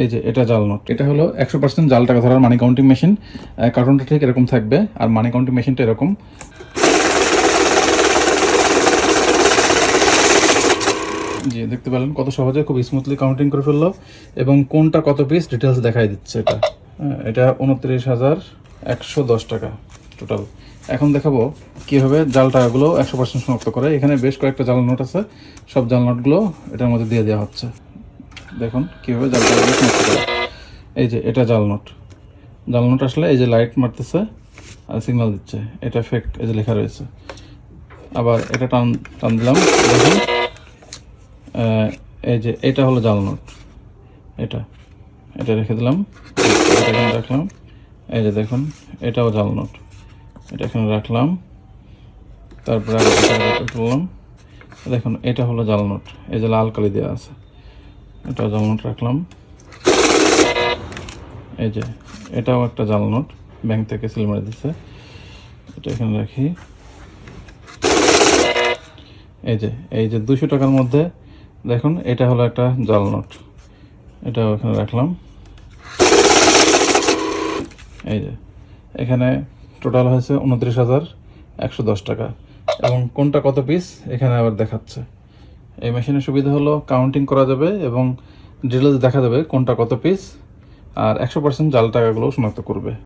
এই যে এটা জাল নোট, এটা হলো 100% জাল টাকা ধরার মানি কাউন্টিং মেশিন। কার্টনটা ঠিক এরকম থাকবে আর মানি কাউন্টিং মেশিনটা এরকম। জি, দেখতে পেলেন কত সহজে খুব স্মুথলি কাউন্টিং করে ফেললো এবং কোনটা কত পিস ডিটেলস দেখাই দিচ্ছে। এটা 29,110 টাকা টোটাল। এখন দেখাবো কীভাবে জাল টাকাগুলো 100% শনাক্ত করে। এখানে বেশ কয়েকটা জাল নোট আছে, সব জাল নোটগুলো এটার মধ্যে দিয়ে দেওয়া হচ্ছে। দেখুন কীভাবে জাল টাকাগুলো শনাক্ত করে। এই যে এটা জাল নোট, জাল নোট আসলে এই যে লাইট মারতেছে আর সিগন্যাল দিচ্ছে, এটা ফেক, এই যে লেখা রয়েছে। আবার এটা টান টান দিলাম, দেখুন এই যে এটা হলো জাল নোট, এটা এটা রেখে দিলাম, এটা এখানে রাখলাম। এই যে দেখুন এটাও জাল নোট, এটা এখানে রাখলাম। তারপরে তুললাম, দেখুন এটা হলো জাল নোট, এই যে লাল কালি দেওয়া আছে, এটাও জাল নোট রাখলাম। এই যে এটাও একটা জাল নোট, ব্যাংক থেকে সিল মারে দিচ্ছে, এটা এখানে রাখি। এই যে 200 টাকার মধ্যে দেখুন এটা হলো একটা জাল নোট, এটাও এখানে রাখলাম। এই যে এখানে টোটাল হয়েছে 29,110 টাকা এবং কোনটা কত পিস এখানে আবার দেখাচ্ছে। এই মেশিনের সুবিধা হলো কাউন্টিং করা যাবে এবং ডিটেলস দেখা যাবে কোনটা কত পিস, আর 100% জাল টাকাগুলো শনাক্ত করবে।